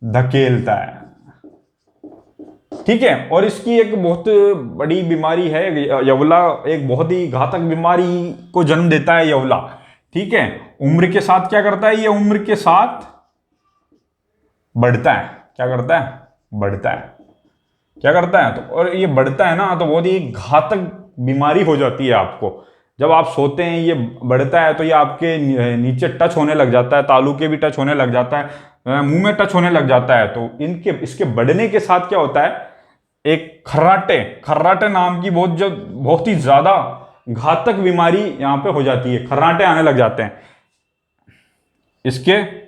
[SPEAKER 1] धकेलता है, ठीक है। और इसकी एक बहुत बड़ी बीमारी है यवला, एक बहुत ही घातक बीमारी को जन्म देता है यवला, ठीक है। उम्र के साथ क्या करता है, ये उम्र के साथ बढ़ता है। क्या करता है, बढ़ता है। क्या करता है, तो और ये बढ़ता है ना, तो बहुत ही घातक बीमारी हो जाती है आपको। जब आप सोते हैं ये बढ़ता है, तो ये आपके नीचे टच होने लग जाता है, तालू के भी टच होने लग जाता है, मुंह में टच होने लग जाता है। तो इसके बढ़ने के साथ क्या होता है, एक खर्राटे नाम की बहुत ही ज्यादा घातक बीमारी यहां पे हो जाती है, खर्राटे आने लग जाते हैं। इसके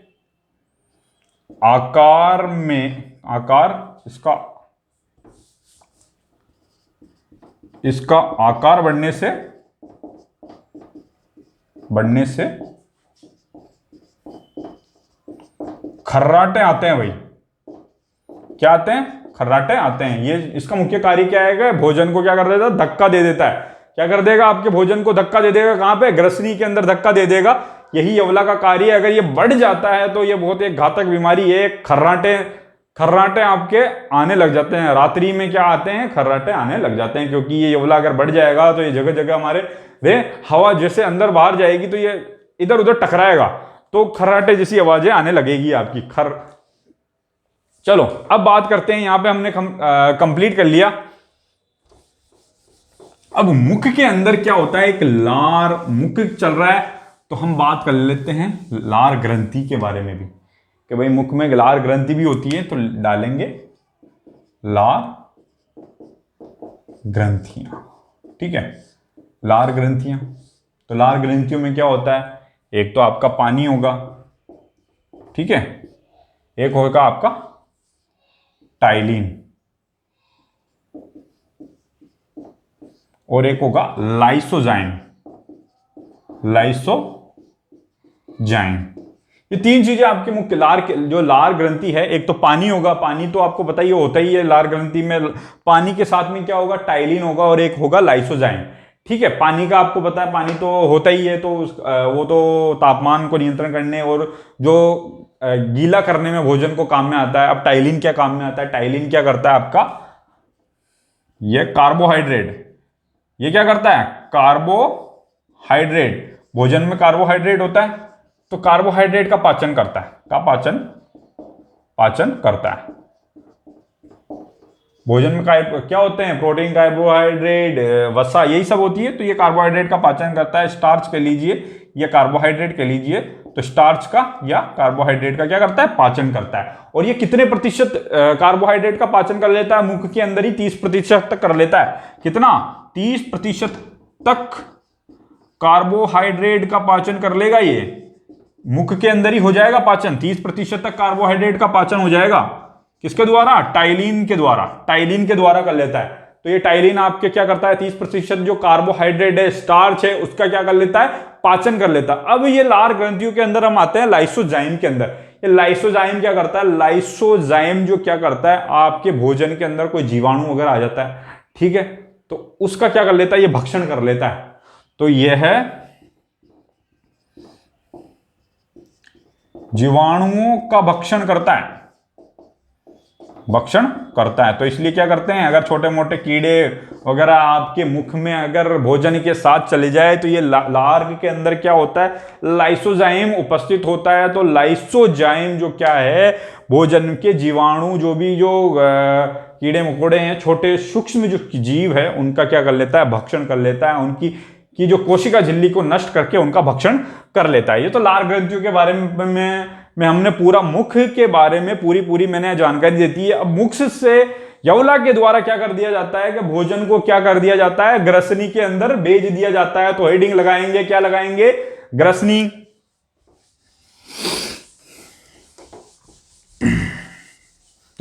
[SPEAKER 1] इसका आकार बढ़ने से खर्राटे आते हैं भाई। क्या आते हैं, खर्राटे आते हैं। ये इसका मुख्य कार्य क्या है, भोजन को क्या कर देता है, धक्का दे देता है। क्या कर देगा, आपके भोजन को धक्का दे देगा, कहां पे, ग्रसनी के अंदर धक्का दे देगा। यही यवला का कार्य है। अगर ये बढ़ जाता है तो ये बहुत एक घातक बीमारी है। खर्राटे आपके आने लग जाते हैं, रात्रि में क्या आते हैं, खर्राटे आने लग जाते हैं। क्योंकि ये यवला अगर बढ़ जाएगा तो ये जगह जगह हमारे हवा जैसे अंदर बाहर जाएगी तो ये इधर उधर टकराएगा, तो खर्राटे जैसी आवाजें आने लगेगी आपकी। चलो अब बात करते हैं, यहां पे हमने कंप्लीट कर लिया। अब मुख के अंदर क्या होता है, एक लार मुख चल रहा है, तो हम बात कर लेते हैं लार ग्रंथि के बारे में भी, कि भाई मुख में लार ग्रंथि भी होती है। तो डालेंगे लार ग्रंथियां, ठीक है, लार ग्रंथियां। तो लार ग्रंथियों में क्या होता है, एक तो आपका पानी होगा, ठीक है, एक होगा आपका टाइलिन, और एक होगा लाइसोजाइम। ये तीन चीजें आपके मुख्य जो लार ग्रंथि है, एक तो पानी होगा, पानी तो आपको पता ही होता ही है, लार ग्रंथि में पानी के साथ में क्या होगा, टाइलिन होगा, और एक होगा लाइसोजाइम, ठीक है। पानी का आपको पता है, पानी तो होता ही है, तो वो तो तापमान को नियंत्रण करने और जो गीला करने में भोजन को काम में आता है। अब टाइलिन क्या काम में आता है, टाइलिन क्या करता है आपका, ये कार्बोहाइड्रेट, ये क्या करता है, कार्बोहाइड्रेट, भोजन में कार्बोहाइड्रेट होता है, तो कार्बोहाइड्रेट का पाचन करता है, पाचन करता है। भोजन में क्या होते हैं, प्रोटीन, कार्बोहाइड्रेट, वसा, यही सब होती है। तो ये कार्बोहाइड्रेट का पाचन करता है। स्टार्च कह लीजिए या कार्बोहाइड्रेट कह लीजिए, तो स्टार्च का या कार्बोहाइड्रेट का क्या करता है, पाचन करता है। और ये कितने प्रतिशत कार्बोहाइड्रेट का पाचन कर लेता है, मुख के अंदर ही 30% तक कर लेता है। कितना, 30% तक कार्बोहाइड्रेट का पाचन कर लेगा। ये मुख के अंदर ही हो जाएगा पाचन, 30% तक कार्बोहाइड्रेट का पाचन हो जाएगा। किसके द्वारा, टाइलिन के द्वारा कर लेता है। तो ये टाइलिन आपके क्या करता है, 30% जो कार्बोहाइड्रेट है, स्टार्च है, उसका क्या कर लेता है, पाचन कर लेता है। अब ये लार ग्रंथियों के अंदर हम आते हैं लाइसोजाइम के अंदर। ये लाइसोजाइम क्या करता है, लाइसोजाइम जो क्या करता है, आपके भोजन के अंदर कोई जीवाणु अगर आ जाता है, ठीक है, तो उसका क्या कर लेता है, ये भक्षण कर लेता है। तो यह है जीवाणुओं का भक्षण करता है। तो इसलिए क्या करते हैं, अगर छोटे मोटे कीड़े वगैरह आपके मुख में अगर भोजन के साथ चले जाए, तो ये लार के अंदर क्या होता है, लाइसोजाइम उपस्थित होता है। तो लाइसोजाइम जो क्या है, भोजन के जीवाणु, जो कीड़े मकोड़े हैं, छोटे सूक्ष्म जो जीव है, उनका क्या कर लेता है, भक्षण कर लेता है। उनकी जो कोशिका झिल्ली को नष्ट करके उनका भक्षण कर लेता है। ये तो लार ग्रंथियों के बारे में हमने पूरा मुख के बारे में पूरी मैंने जानकारी देती है। अब मुख से यवला के द्वारा क्या कर दिया जाता है कि भोजन को क्या कर दिया जाता है, ग्रसनी के अंदर भेज दिया जाता है। तो हेडिंग लगाएंगे, क्या लगाएंगे, ग्रसनी।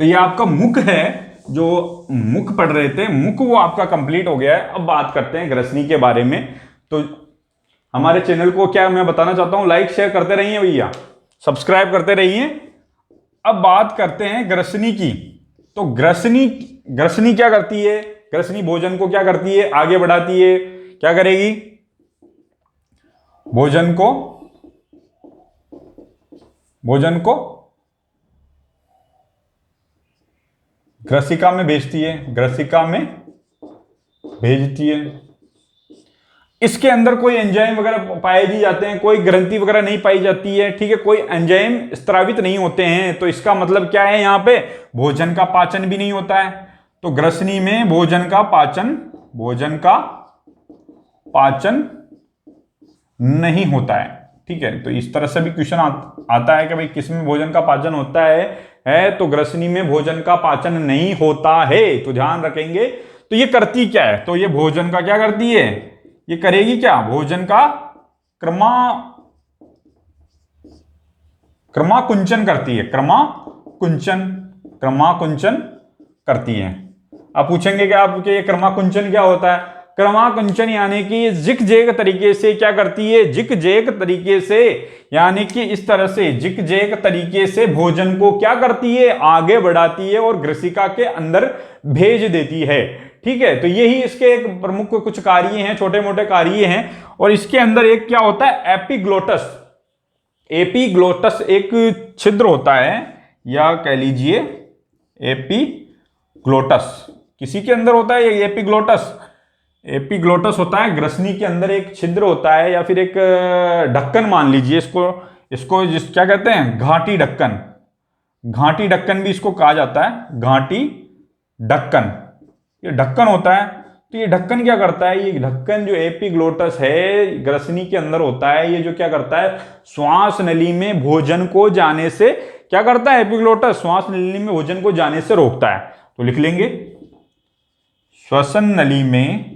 [SPEAKER 1] तो ये आपका मुख है, जो मुख पढ़ रहे थे, मुख वो आपका कंप्लीट हो गया है। अब बात करते हैं ग्रसनी के बारे में। तो हमारे चैनल को क्या मैं बताना चाहता हूं, लाइक शेयर करते रहिए भैया, सब्सक्राइब करते रहिए। अब बात करते हैं ग्रसनी की। तो ग्रसनी क्या करती है, ग्रसनी भोजन को क्या करती है, आगे बढ़ाती है। क्या करेगी, भोजन को ग्रसिका में भेजती है, ग्रसिका में भेजती है। इसके अंदर कोई एंजाइम वगैरह पाए भी जाते हैं, कोई ग्रंथि वगैरह नहीं पाई जाती है, ठीक है, कोई एंजाइम स्त्रावित नहीं होते हैं। तो इसका मतलब क्या है, यहां पे भोजन का पाचन भी नहीं होता है। तो ग्रसनी में भोजन का पाचन नहीं होता है, ठीक है। तो इस तरह से भी क्वेश्चन आता है कि भाई किसमें भोजन का पाचन होता है तो ग्रसनी में भोजन का पाचन नहीं होता है। तो ध्यान रखेंगे। तो ये करती क्या है, तो ये भोजन का क्या करती है, ये करेगी क्या, भोजन का क्रमाकुंचन करती है, क्रमाकुंचन करती है। आप पूछेंगे कि आपके ये क्रमाकुंचन क्या होता है, क्रमाकुंचन यानी कि जिक जेक तरीके से क्या करती है, जिक जेक तरीके से, यानी कि इस तरह से जिक जेक तरीके से भोजन को क्या करती है, आगे बढ़ाती है और ग्रसिका के अंदर भेज देती है, ठीक है। तो यही इसके एक प्रमुख कुछ कार्य हैं, छोटे मोटे कार्य हैं। और इसके अंदर एक क्या होता है, एपीग्लोटस एक छिद्र होता है, या कह लीजिए एपीग्लोटस किसी के अंदर होता है, ये एपीग्लोटस होता है। ग्रसनी के अंदर एक छिद्र होता है, या फिर एक ढक्कन मान लीजिए इसको क्या कहते हैं, घाटी ढक्कन भी इसको कहा जाता है, घाटी ढक्कन, ये ढक्कन होता है। तो ये ढक्कन क्या करता है, ये ढक्कन जो एपीग्लोटस है ग्रसनी के अंदर होता है, ये जो क्या करता है, श्वास नली में भोजन को जाने से क्या करता है, एपीग्लोटस श्वास नली में भोजन को जाने से रोकता है। तो लिख लेंगे, श्वसन नली में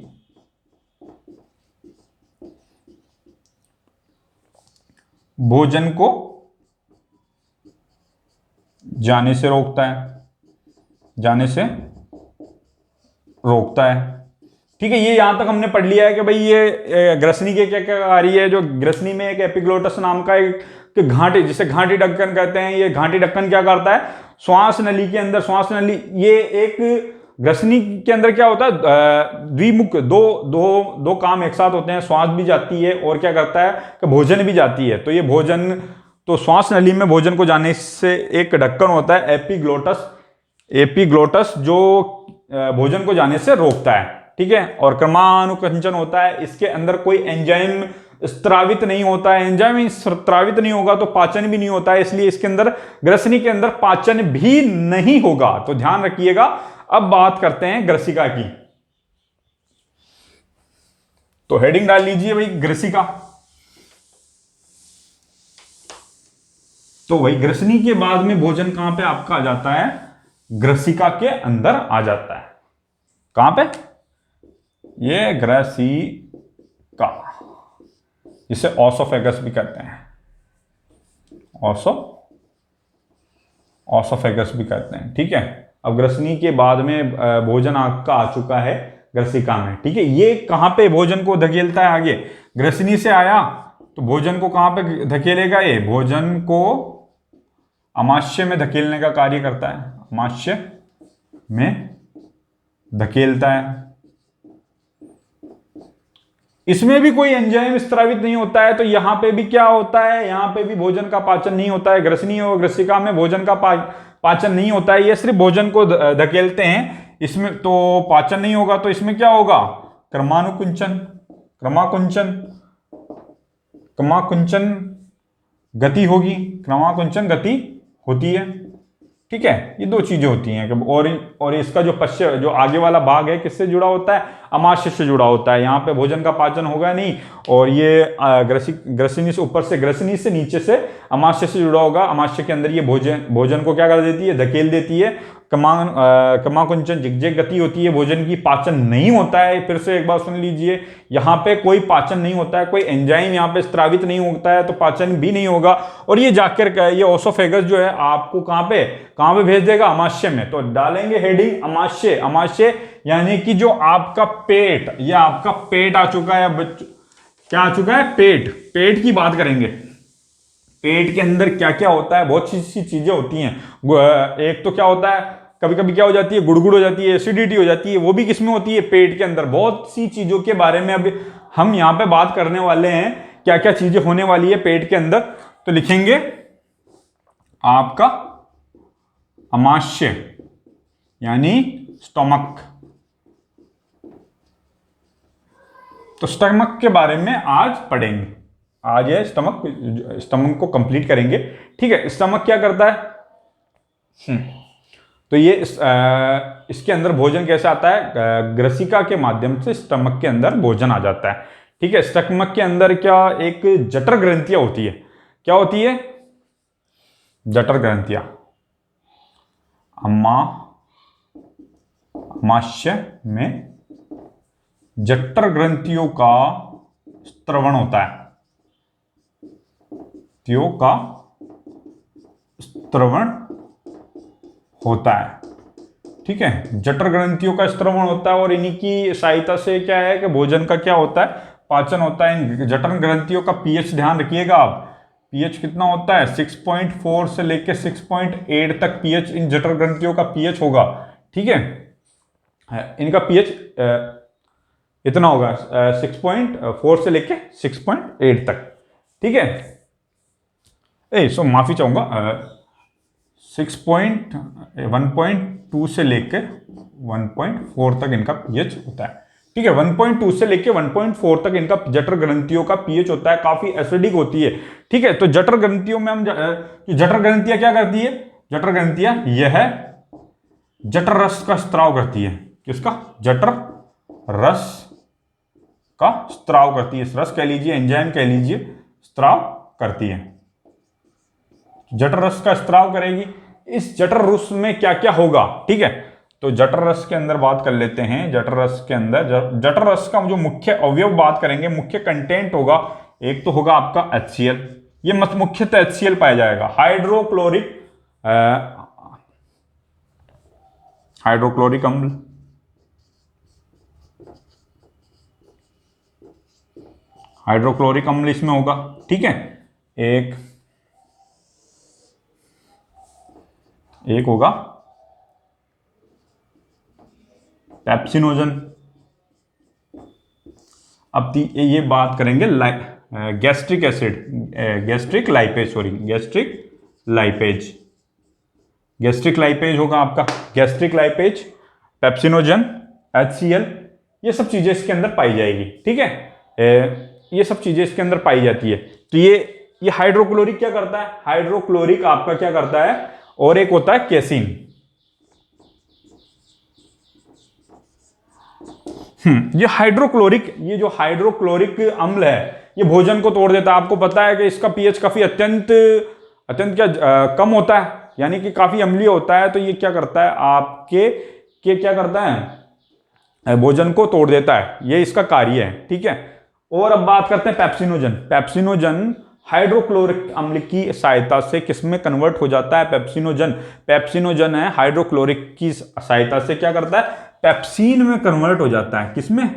[SPEAKER 1] भोजन को जाने से रोकता है, ठीक है। ये यहां तक हमने पढ़ लिया है कि भाई ये ग्रसनी के क्या क्या कार्य है। जो ग्रसनी में एक एपिग्लोटस नाम का एक घाटी, जिसे घाटी ढक्कन कहते हैं, ये घाटी ढक्कन क्या करता है, श्वास नली के अंदर, ये एक ग्रसनी के अंदर क्या होता है, द्विमुख, दो काम एक साथ होते हैं, श्वास भी जाती है और क्या करता है कि भोजन भी जाती है। तो ये भोजन, तो श्वास नली में भोजन को जाने से एक ढक्कन होता है एपीग्लोटस जो भोजन को जाने से रोकता है, ठीक है। और क्रमानुकंचन होता है, इसके अंदर कोई एंजाइम स्त्रावित नहीं होता है, एंजाइम स्त्रावित नहीं होगा तो पाचन भी नहीं होता है, इसलिए इसके अंदर ग्रसनी के अंदर पाचन भी नहीं होगा। तो ध्यान रखिएगा। अब बात करते हैं ग्रसिका की। तो हेडिंग डाल लीजिए भाई, ग्रसिका। तो वही ग्रसनी के बाद में भोजन कहां पे आपका आ जाता है, ग्रसिका के अंदर आ जाता है। कहां पे, ये ग्रसिका, इसे ऑसोफेगस भी कहते हैं, ऑसोफेगस भी कहते हैं, ठीक है। अब ग्रसनी के बाद में भोजन आपका आ चुका है ग्रसिका में, ठीक है। ये कहां पे भोजन को धकेलता है आगे, ग्रसनी से आया तो भोजन को कहां पे धकेलेगा, ये भोजन को अमाशय में धकेलने का कार्य करता है, अमाशय में धकेलता है। इसमें भी कोई एंजाइम स्त्रावित नहीं होता है, तो यहां पे भी क्या होता है, यहां पे भी भोजन का पाचन नहीं होता है। ग्रसनी और ग्रसिका में भोजन का पाचन नहीं होता है, ये सिर्फ भोजन को धकेलते हैं। इसमें तो पाचन नहीं होगा, तो इसमें क्या होगा, क्रमाकुंचन गति होगी, क्रमाकुंचन गति होती है, ठीक है। ये दो चीजें होती हैं। और इसका जो आगे वाला भाग है किससे जुड़ा होता है, अमाशय से जुड़ा होता है। यहाँ पे भोजन का पाचन होगा नहीं, और ये ग्रसिनी से ऊपर से, ग्रसिनी से नीचे से अमाशय से जुड़ा होगा। अमाशय के अंदर ये भोजन को क्या कर देती है, धकेल देती है। कमाकुंचन जिगजैग गति होती है, भोजन की पाचन नहीं होता है। फिर से एक बार सुन लीजिए, यहाँ पे कोई पाचन नहीं होता है, कोई एंजाइम यहाँ पे स्त्रावित नहीं होता है, तो पाचन भी नहीं होगा। और ये जाकर ये ओसोफेगस जो है आपको कहाँ पे भेज देगा, अमाशय में। तो डालेंगे हेडिंग अमाशय। अमाशय यानी कि जो आपका पेट, ये आपका पेट आ चुका है, क्या आ चुका है, पेट की बात करेंगे। पेट के अंदर क्या क्या होता है, बहुत सी चीजें होती हैं। एक तो क्या होता है, कभी कभी क्या हो जाती है, गुड़गुड़ हो जाती है, एसिडिटी हो जाती है, वो भी किसमें होती है, पेट के अंदर। बहुत सी चीजों के बारे में अभी हम यहाँ पे बात करने वाले हैं, क्या क्या चीजें होने वाली है पेट के अंदर। तो लिखेंगे आपका अमाशय यानी स्टमक। तो स्टमक के बारे में आज पढ़ेंगे, आज है स्टमक को कंप्लीट करेंगे। ठीक है, स्टमक क्या करता है, तो ये इसके अंदर भोजन कैसे आता है, ग्रसिका के माध्यम से स्टमक के अंदर भोजन आ जाता है। ठीक है, स्टमक के अंदर क्या एक जठर ग्रंथियां होती है, क्या होती है, जठर ग्रंथियां। अमाशय में जठर ग्रंथियों का स्त्रवण होता है, का स्त्रवण होता है। ठीक है, जठर ग्रंथियों का स्त्रवण होता है, और इन्हीं की सहायता से क्या है कि भोजन का क्या होता है, पाचन होता है। इन जठर ग्रंथियों का पीएच ध्यान रखिएगा आप, पीएच कितना होता है, 6.4 से लेकर 6.8 तक पीएच इन जठर ग्रंथियों का पीएच होगा। ठीक है, इनका पीएच इतना होगा 6.4 से लेके 6.8 तक। ठीक है, माफी चाहूंगा, 1.2 से लेके 1.4 तक इनका पीएच होता है। ठीक है, 1.2 से लेके 1.4 तक इनका जठर ग्रंथियों का पीएच होता है, काफी एसिडिक होती है। ठीक है, तो जठर ग्रंथियों में हम जठर ग्रंथियां क्या करती है, जठर ग्रंथियां यह जठर रस का स्त्राव करती है। किसका, जठर रस का स्त्राव करती है, रस कह लीजिए, एंजाइम कह लीजिए, स्त्राव करती है, जठर रस का स्त्राव करेगी। इस जठर रस में क्या क्या होगा, ठीक है, तो जठर रस के अंदर बात कर लेते हैं। जठर रस के अंदर जठर रस का जो मुख्य अवयव बात करेंगे, मुख्य कंटेंट होगा, एक तो होगा आपका HCl, ये मुख्यतः HCl पाया जाएगा, हाइड्रोक्लोरिक अम्ल, हाइड्रोक्लोरिक अम्ल इसमें होगा। ठीक है, एक होगा पेप्सिनोजन। अब ये बात करेंगे गैस्ट्रिक एसिड, गैस्ट्रिक लाइपेज होगा आपका, गैस्ट्रिक लाइपेज, पेप्सिनोजन, HCl, ये सब चीजें इसके अंदर पाई जाएगी। ठीक है, ये सब चीजें इसके अंदर पाई जाती है। तो ये हाइड्रोक्लोरिक क्या करता है, हाइड्रोक्लोरिक आपका क्या करता है, और एक होता है केसिन। ये जो हाइड्रोक्लोरिक अम्ल है, ये भोजन को तोड़ देता है। आपको पता है कि इसका पीएच काफी अत्यंत कम होता है, यानी कि काफी अम्लीय होता है। तो ये क्या करता है, आपके क्या करता है, भोजन को तोड़ देता है, ये इसका कार्य है। ठीक है, और अब बात करते हैं पेप्सिनोजन हाइड्रोक्लोरिक अम्ल की सहायता से किसमें कन्वर्ट हो जाता है, पेप्सिनोजन है हाइड्रोक्लोरिक की सहायता से क्या करता है, पेप्सिन में कन्वर्ट हो जाता है। किसमें,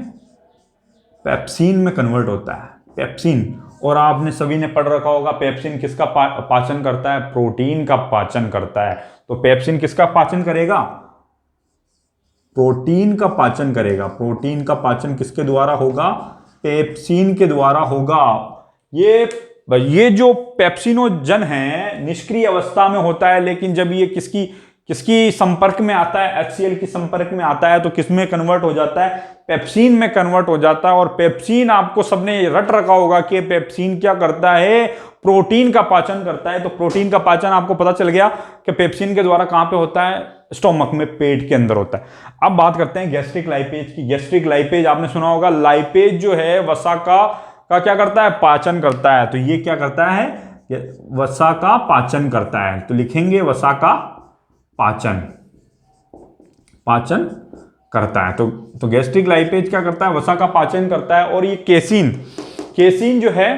[SPEAKER 1] पेप्सिन में कन्वर्ट होता है, पेप्सिन। और आपने सभी ने पढ़ रखा होगा, पेप्सिन किसका पाचन करता है, प्रोटीन का पाचन करता है। तो पेप्सिन किसका पाचन करेगा, प्रोटीन का पाचन करेगा। प्रोटीन का पाचन किसके द्वारा होगा, पेप्सिन के द्वारा होगा। ये जो पेप्सिनोजन है निष्क्रिय अवस्था में होता है, लेकिन जब ये किसकी किसकी संपर्क में आता है, HCl की संपर्क में आता है तो किस में कन्वर्ट हो जाता है, पेप्सिन में कन्वर्ट हो जाता है। और पेप्सिन आपको सबने रट रखा होगा कि पेप्सिन क्या करता है, प्रोटीन का पाचन करता है। तो प्रोटीन का पाचन आपको पता चल गया कि पेप्सिन के द्वारा कहां पे होता है, स्टोमक में, पेट के अंदर होता है। अब बात करते हैं गैस्ट्रिक लाइपेज की। गैस्ट्रिक लाइपेज आपने सुना होगा, लाइपेज जो है वसा का क्या करता है, पाचन करता है। तो ये क्या करता है, वसा का पाचन करता है। तो लिखेंगे वसा का पाचन करता है। तो गैस्ट्रिक लाइपेज क्या करता है, वसा का पाचन करता है। और ये केसिन जो है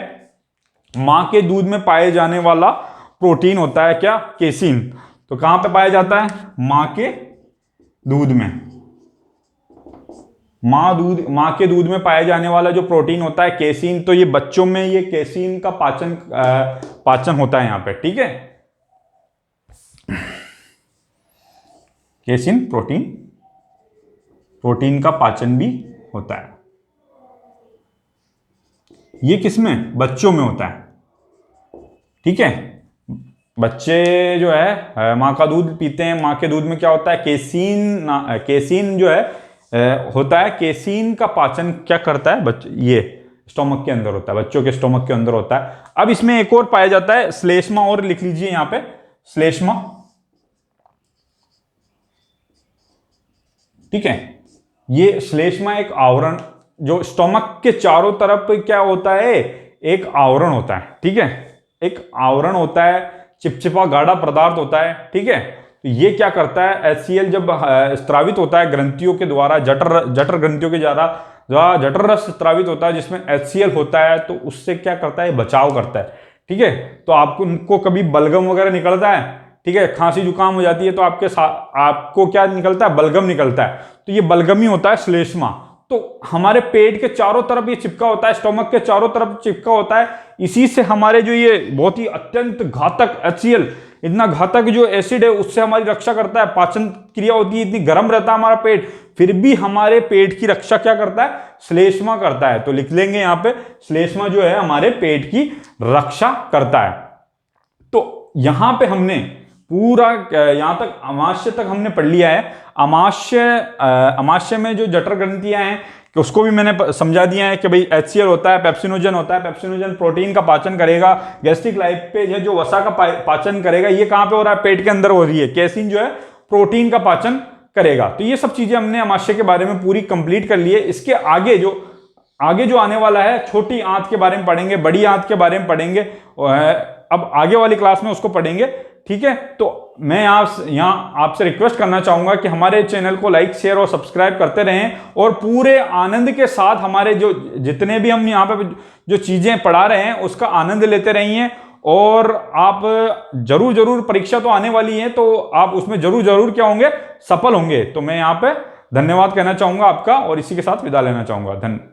[SPEAKER 1] मां के दूध में पाए जाने वाला प्रोटीन होता है। क्या, केसिन। तो कहां पे पाया जाता है, मां के दूध में। मां के दूध में पाया जाने वाला जो प्रोटीन होता है केसिन, तो ये बच्चों में ये केसिन का पाचन होता है यहां पे, ठीक है। केसिन प्रोटीन का पाचन भी होता है। ये किसमें, बच्चों में होता है, ठीक है। बच्चे जो है मां का दूध पीते हैं, मां के दूध में क्या होता है, केसिन जो है होता है। केसिन का पाचन क्या करता है, ये स्टोमक के अंदर होता है, बच्चों के स्टोमक के अंदर होता है। अब इसमें एक और पाया जाता है श्लेष्मा, और लिख लीजिए यहां पे श्लेष्मा, ठीक है। ये श्लेष्मा एक आवरण, जो स्टोमक के चारों तरफ क्या होता है, एक आवरण होता है, ठीक है। एक आवरण होता है, चिपचिपा गाढ़ा पदार्थ होता है, ठीक है। तो ये क्या करता है, HCl जब स्त्रावित होता है ग्रंथियों के द्वारा, जठर ग्रंथियों के द्वारा जठर रस स्त्रावित होता है जिसमें HCl होता है, तो उससे क्या करता है, बचाव करता है, ठीक है। तो आपको कभी बलगम वगैरह निकलता है, ठीक है, खांसी जुकाम हो जाती है, तो आपको क्या निकलता है, बलगम निकलता है। तो ये बलगम ही होता है श्लेष्मा। तो हमारे पेट के चारों तरफ ये चिपका होता है, स्टोमक के चारों तरफ चिपका होता है। इसी से हमारे जो ये बहुत ही अत्यंत घातक HCl, इतना घातक जो एसिड है, उससे हमारी रक्षा करता है। पाचन क्रिया होती है, इतनी गर्म रहता है हमारा पेट, फिर भी हमारे पेट की रक्षा क्या करता है, श्लेष्मा करता है। तो लिख लेंगे यहां पे, श्लेष्मा जो है हमारे पेट की रक्षा करता है। तो यहां पे हमने पूरा यहां तक अमाशय तक हमने पढ़ लिया है। अमाशय में जो जठर ग्रंथियां हैं कि उसको भी मैंने समझा दिया है कि भाई HCl होता है, पेप्सिनोजन होता है, पेप्सिनोजन प्रोटीन का पाचन करेगा। गैस्ट्रिक लाइपेज है जो वसा का पाचन करेगा। ये कहां पे हो रहा है, पेट के अंदर हो रही है। केसिन जो है प्रोटीन का पाचन करेगा। तो ये सब चीजें हमने अमाशय के बारे में पूरी कंप्लीट कर ली है। इसके आगे जो आने वाला है, छोटी आंत के बारे में पढ़ेंगे, बड़ी आंत के बारे में पढ़ेंगे। अब आगे वाली क्लास में उसको पढ़ेंगे, ठीक है। तो मैं यहाँ आपसे रिक्वेस्ट करना चाहूंगा कि हमारे चैनल को लाइक, शेयर और सब्सक्राइब करते रहें, और पूरे आनंद के साथ हमारे जो जितने भी हम यहाँ पे जो चीजें पढ़ा रहे हैं उसका आनंद लेते रहिए। और आप जरूर परीक्षा तो आने वाली है, तो आप उसमें जरूर क्या होंगे, सफल होंगे। तो मैं यहाँ पे धन्यवाद कहना चाहूंगा आपका, और इसी के साथ विदा लेना चाहूंगा। धन्यवाद।